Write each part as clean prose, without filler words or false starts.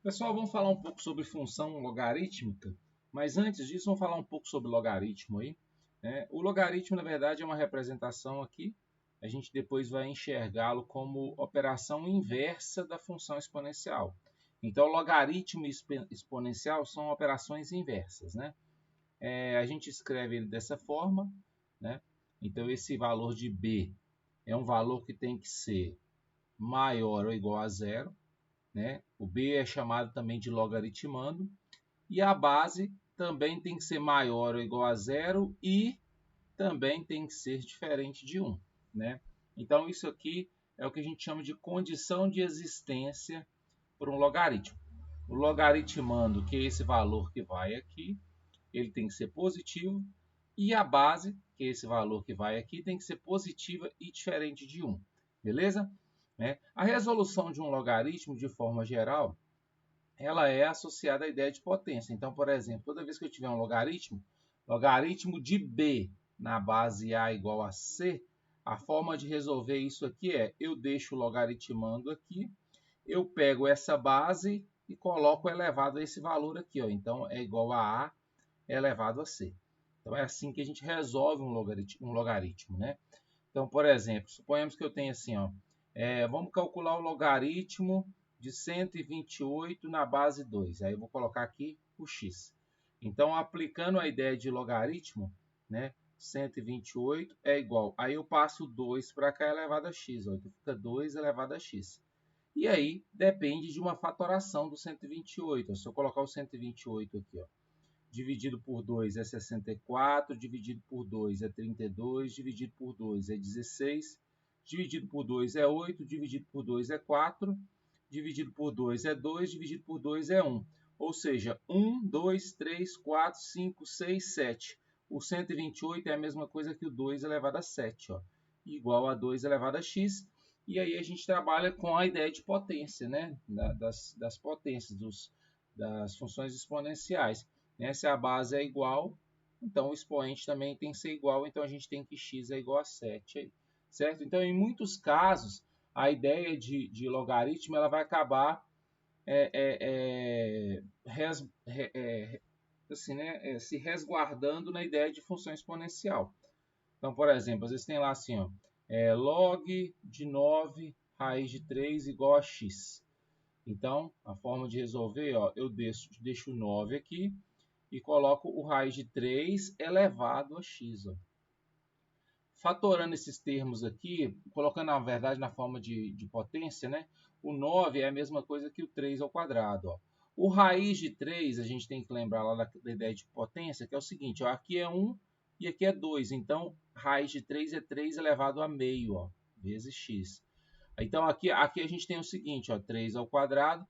Pessoal, vamos falar um pouco sobre função logarítmica, mas antes disso, vamos falar um pouco sobre logaritmo aí. O logaritmo, na verdade, é uma representação aqui. A gente depois vai enxergá-lo como operação inversa da função exponencial. Então, logaritmo e exponencial são operações inversas, né? A gente escreve ele dessa forma, né? Então, esse valor de b é um valor que tem que ser maior ou igual a zero, né? O b é chamado também de logaritmando, e a base também tem que ser maior ou igual a zero e também tem que ser diferente de 1, né? Então, isso aqui é o que a gente chama de condição de existência para um logaritmo. O logaritmando, que é esse valor que vai aqui, ele tem que ser positivo, e a base, que é esse valor que vai aqui, tem que ser positiva e diferente de 1, beleza? A resolução de um logaritmo, de forma geral, ela é associada à ideia de potência. Então, por exemplo, toda vez que eu tiver um logaritmo de b na base a igual a c, a forma de resolver isso aqui é, eu deixo o logaritmando aqui, eu pego essa base e coloco elevado a esse valor aqui. Ó. Então, é igual a elevado a c. Então, é assim que a gente resolve um logaritmo, né? Então, por exemplo, suponhamos que eu tenha assim, ó, vamos calcular o logaritmo de 128 na base 2. Aí eu vou colocar aqui o x. Então, aplicando a ideia de logaritmo, né, 128 é igual. Aí eu passo 2 para cá elevado a x. Ó, então fica 2 elevado a x. E aí depende de uma fatoração do 128. Se eu colocar o 128 aqui, ó, dividido por 2 é 64, dividido por 2 é 32, dividido por 2 é 16, dividido por 2 é 8, dividido por 2 é 4, dividido por 2 é 2, dividido por 2 é 1. Ou seja, 1, 2, 3, 4, 5, 6, 7. O 128 é a mesma coisa que o 2 elevado a 7, ó, igual a 2 elevado a x. E aí a gente trabalha com a ideia de potência, né? das potências, das funções exponenciais. Se a base é igual, então o expoente também tem que ser igual, então a gente tem que x é igual a 7, certo? Então, em muitos casos, a ideia de logaritmo ela vai acabar assim, né, se resguardando na ideia de função exponencial. Então, por exemplo, às vezes tem lá assim, ó, log de 9 raiz de 3 igual a x. Então, a forma de resolver, ó, eu deixo 9 aqui, e coloco o raiz de 3 elevado a x. Ó. Fatorando esses termos aqui, colocando na verdade na forma de potência, né? O 9 é a mesma coisa que o 3 ao quadrado. Ó. O raiz de 3, a gente tem que lembrar lá da ideia de potência, que é o seguinte, ó, aqui é 1 e aqui é 2. Então, raiz de 3 é 3 elevado a meio, ó, vezes x. Então, aqui a gente tem o seguinte, ó, 3 ao quadrado.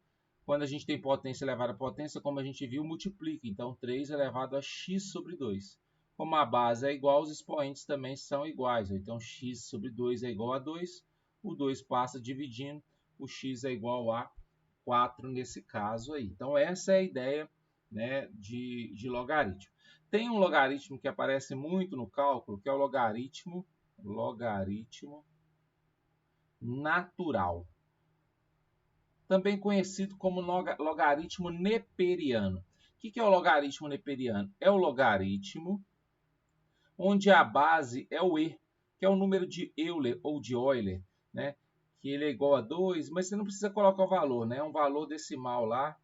Quando a gente tem potência elevada a potência, como a gente viu, multiplica. Então, 3 elevado a x sobre 2. Como a base é igual, os expoentes também são iguais. Então, x sobre 2 é igual a 2. O 2 passa dividindo. O x é igual a 4 nesse caso aí. Então, essa é a ideia, né, de logaritmo. Tem um logaritmo que aparece muito no cálculo, que é o logaritmo natural, também conhecido como logaritmo neperiano. O que é o logaritmo neperiano? É o logaritmo onde a base é o e, que é o número de Euler ou de Euler, né? Que ele é igual a 2, mas você não precisa colocar o valor, né? É um valor decimal lá,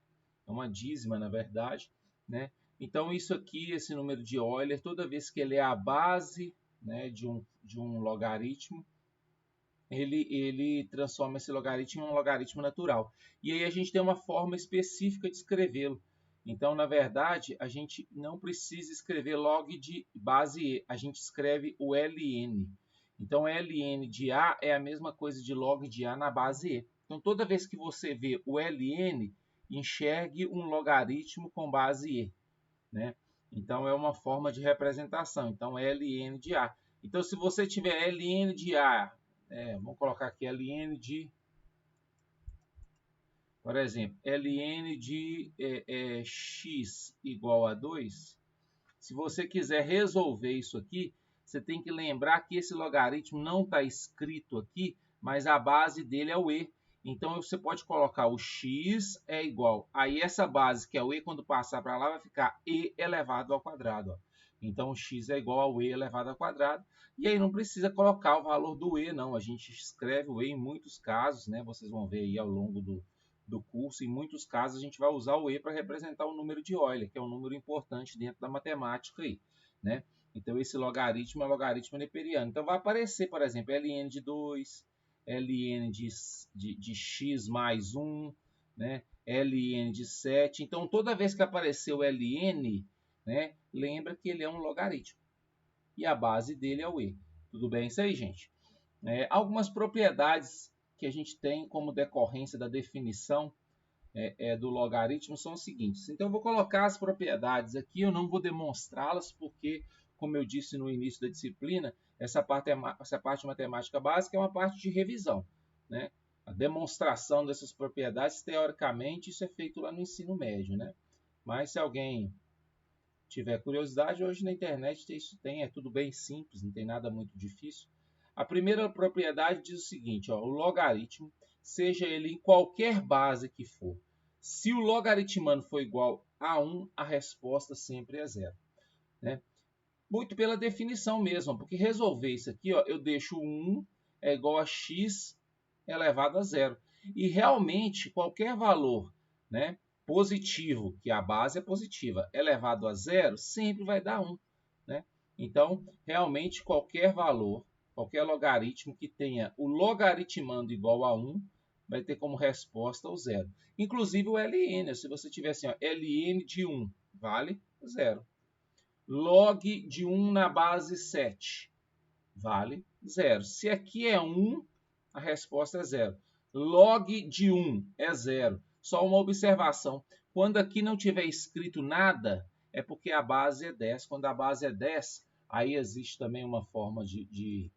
é uma dízima, na verdade, né? Então, isso aqui, esse número de Euler, toda vez que ele é a base, né, de um logaritmo, ele transforma esse logaritmo em um logaritmo natural. E aí a gente tem uma forma específica de escrevê-lo. Então, na verdade, a gente não precisa escrever log de base E, a gente escreve o ln. Então, ln de A é a mesma coisa de log de A na base E. Então, toda vez que você vê o ln, enxergue um logaritmo com base E, né? Então, é uma forma de representação. Então, ln de A. Então, se você tiver ln de A, vamos colocar aqui ln de, por exemplo, ln de x igual a 2. Se você quiser resolver isso aqui, você tem que lembrar que esse logaritmo não está escrito aqui, mas a base dele é o e. Então você pode colocar o x é igual. Aí essa base, que é o e, quando passar para lá, vai ficar e elevado ao quadrado. Ó. Então o x é igual ao e elevado ao quadrado. E aí não precisa colocar o valor do e, não. A gente escreve o e em muitos casos, né? Vocês vão ver aí ao longo do curso. Em muitos casos a gente vai usar o e para representar o número de Euler, que é um número importante dentro da matemática aí, né? Então esse logaritmo é logaritmo neperiano. Então vai aparecer, por exemplo, ln de 2, ln de x mais 1, né? ln de 7. Então toda vez que aparecer o ln, né, lembra que ele é um logaritmo. E a base dele é o e. Tudo bem isso aí, gente? Algumas propriedades que a gente tem como decorrência da definição do logaritmo são os seguintes. Então, eu vou colocar as propriedades aqui, eu não vou demonstrá-las, porque, como eu disse no início da disciplina, essa parte matemática básica é uma parte de revisão, né? A demonstração dessas propriedades, teoricamente, isso é feito lá no ensino médio, né? Mas se alguém tiver curiosidade, hoje na internet isso tem, é tudo bem simples, não tem nada muito difícil. A primeira propriedade diz o seguinte, ó, o logaritmo, seja ele em qualquer base que for, se o logaritmando for igual a 1, a resposta sempre é 0. Né? Muito pela definição mesmo, porque resolver isso aqui, ó, eu deixo 1 é igual a x elevado a 0. E realmente, qualquer valor, né, positivo, que a base é positiva, elevado a 0, sempre vai dar 1. Né? Então, realmente, qualquer valor, qualquer logaritmo que tenha o logaritmando igual a 1, vai ter como resposta o 0. Inclusive o ln, se você tiver assim, ó, ln de 1, vale 0. Log de 1 na base 7, vale 0. Se aqui é 1, a resposta é 0. Log de 1 é 0. Só uma observação. Quando aqui não tiver escrito nada, é porque a base é 10. Quando a base é 10, aí existe também uma forma de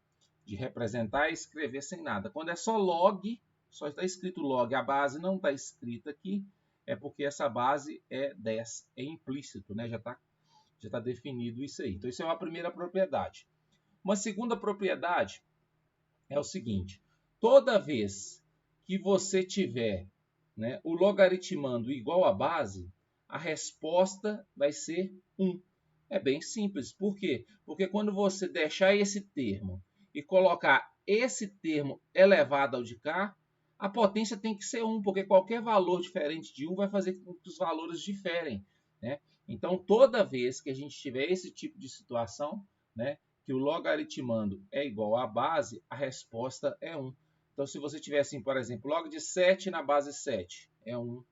representar e escrever sem nada. Quando é só log, só está escrito log, a base não está escrita aqui, é porque essa base é 10. É implícito, né? Já está definido isso aí. Então, isso é uma primeira propriedade. Uma segunda propriedade é o seguinte: toda vez que você tiver, né, o logaritmando igual à base, a resposta vai ser 1. É bem simples. Por quê? Porque quando você deixar esse termo e colocar esse termo elevado ao de cá, a potência tem que ser 1, porque qualquer valor diferente de 1 vai fazer com que os valores diferem. Né? Então, toda vez que a gente tiver esse tipo de situação, né, que o logaritmando é igual à base, a resposta é 1. Então, se você tiver assim, por exemplo, log de 7 na base 7, é 1.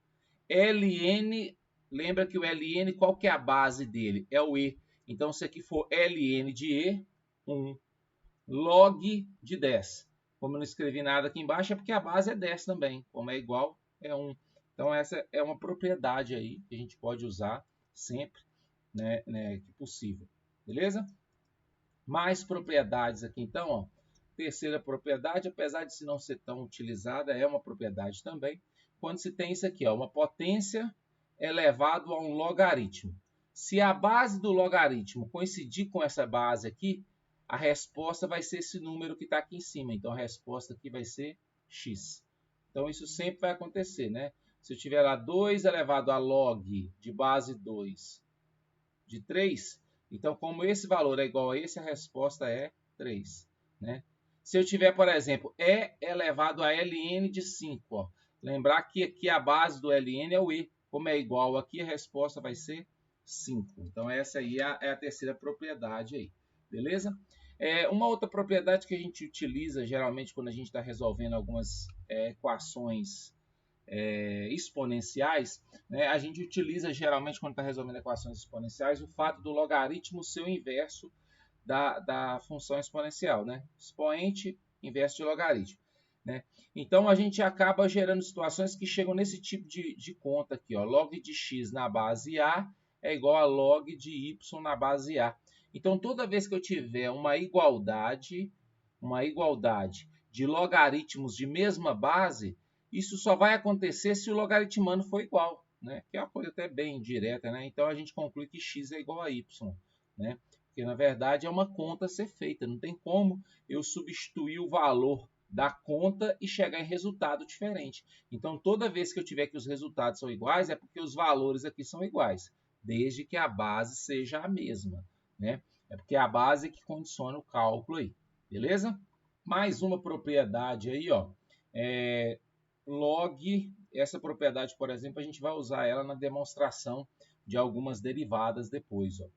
ln, lembra que o ln, qual que é a base dele? É o e. Então, se aqui for ln de e, 1. Log de 10. Como eu não escrevi nada aqui embaixo, é porque a base é 10 também. Como é igual, é 1. Então, essa é uma propriedade aí que a gente pode usar sempre, né, que possível. Beleza? Mais propriedades aqui, então, ó. Terceira propriedade, apesar de se não ser tão utilizada, é uma propriedade também. Quando se tem isso aqui, ó, uma potência elevado a um logaritmo. Se a base do logaritmo coincidir com essa base aqui, a resposta vai ser esse número que está aqui em cima. Então, a resposta aqui vai ser x. Então, isso sempre vai acontecer, né? Se eu tiver lá 2 elevado a log de base 2 de 3, então, como esse valor é igual a esse, a resposta é 3. Né? Se eu tiver, por exemplo, E elevado a ln de 5, ó, lembrar que aqui a base do ln é o E. Como é igual aqui, a resposta vai ser 5. Então, essa aí é a terceira propriedade aí. Beleza? Uma outra propriedade que a gente utiliza geralmente quando a gente está resolvendo algumas equações exponenciais, né, a gente utiliza geralmente quando está resolvendo equações exponenciais o fato do logaritmo ser o inverso da função exponencial, né? Expoente inverso de logaritmo. Né? Então a gente acaba gerando situações que chegam nesse tipo de conta aqui, ó. Log de x na base A é igual a log de y na base A. Então toda vez que eu tiver uma igualdade de logaritmos de mesma base, isso só vai acontecer se o logaritmando for igual, né? Que é uma coisa até bem direta, né? Então a gente conclui que x é igual a y, né? Porque na verdade é uma conta a ser feita, não tem como eu substituir o valor dar conta e chegar em resultado diferente. Então, toda vez que eu tiver que os resultados são iguais, é porque os valores aqui são iguais, desde que a base seja a mesma, né? É porque é a base que condiciona o cálculo aí, beleza? Mais uma propriedade aí, ó, log. Essa propriedade, por exemplo, a gente vai usar ela na demonstração de algumas derivadas depois, ó.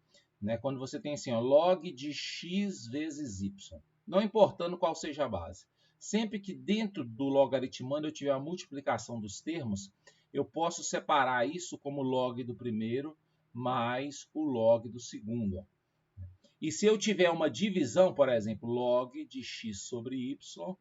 Né? Quando você tem assim, ó, log de x vezes y, não importando qual seja a base. Sempre que dentro do logaritmando eu tiver a multiplicação dos termos, eu posso separar isso como log do primeiro mais o log do segundo. Ó. E se eu tiver uma divisão, por exemplo, log de x sobre y,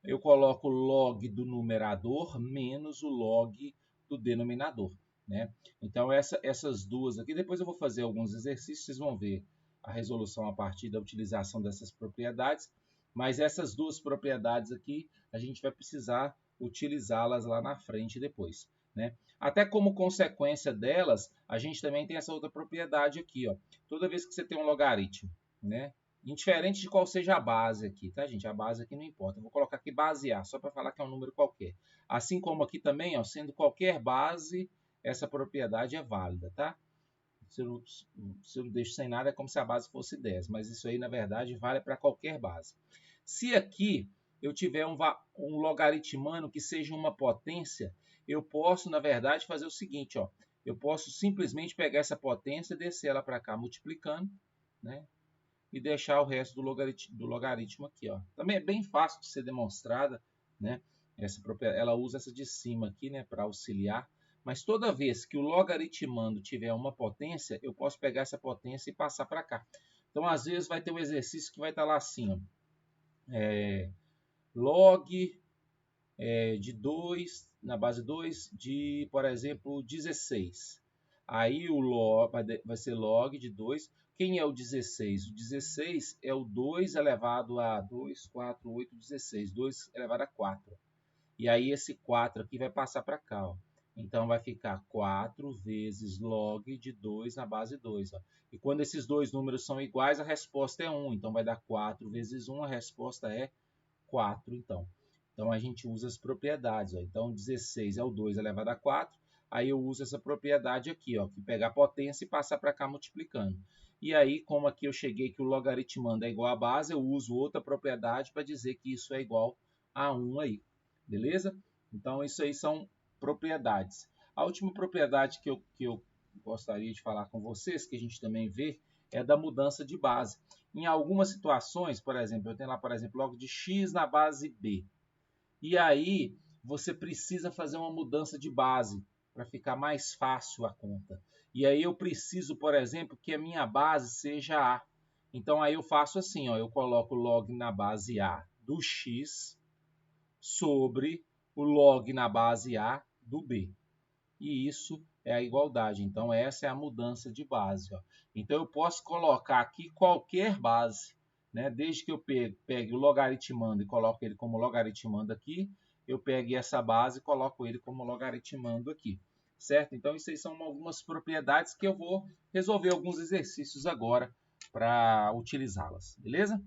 eu coloco log do numerador menos o log do denominador. Né? Então, essas duas aqui, depois eu vou fazer alguns exercícios, vocês vão ver a resolução a partir da utilização dessas propriedades, mas essas duas propriedades aqui, a gente vai precisar utilizá-las lá na frente depois. Né? Até como consequência delas, a gente também tem essa outra propriedade aqui. Ó. Toda vez que você tem um logaritmo, né? Indiferente de qual seja a base aqui, tá, gente? A base aqui não importa. Eu vou colocar aqui base A, só para falar que é um número qualquer. Assim como aqui também, ó, sendo qualquer base, essa propriedade é válida, tá? Se eu não deixo sem nada, é como se a base fosse 10, mas isso aí, na verdade, vale para qualquer base. Se aqui eu tiver um logaritmano que seja uma potência, eu posso, na verdade, fazer o seguinte, ó. Eu posso simplesmente pegar essa potência e descer ela para cá multiplicando, né? E deixar o resto do logaritmo aqui. Ó. Também é bem fácil de ser demonstrada, né? Ela usa essa de cima aqui, né, para auxiliar, mas toda vez que o logaritmando tiver uma potência, eu posso pegar essa potência e passar para cá. Então, às vezes, vai ter um exercício que vai estar lá assim, ó, log de 2, na base 2, de, por exemplo, 16. Aí o log vai ser log de 2. Quem é o 16? O 16 é o 2 elevado a 2, 4, 8, 16. 2 elevado a 4. E aí esse 4 aqui vai passar para cá. Ó. Então vai ficar 4 vezes log de 2 na base 2. Ó. E quando esses dois números são iguais, a resposta é 1. Então vai dar 4 vezes 1, a resposta é 4, então. Então a gente usa as propriedades. Ó. Então 16 é o 2 elevado a 4. Aí eu uso essa propriedade aqui, ó, que pegar a potência e passar para cá multiplicando. E aí, como aqui eu cheguei que o logaritmando é igual à base, eu uso outra propriedade para dizer que isso é igual a 1 aí. Beleza? Então isso aí são propriedades. A última propriedade que eu gostaria de falar com vocês, que a gente também vê, é da mudança de base. Em algumas situações, por exemplo, eu tenho lá, por exemplo, log de x na base b. E aí você precisa fazer uma mudança de base para ficar mais fácil a conta. E aí eu preciso, por exemplo, que a minha base seja A. Então aí eu faço assim, ó, eu coloco log na base A do x sobre o log na base A do B. E isso é a igualdade. Então essa é a mudança de base. Ó. Então eu posso colocar aqui qualquer base. Né? Desde que eu pegue o logaritmando e coloque ele como logaritmando aqui, eu pegue essa base e coloco ele como logaritmando aqui. Certo? Então, isso aí são algumas propriedades que eu vou resolver alguns exercícios agora para utilizá-las. Beleza?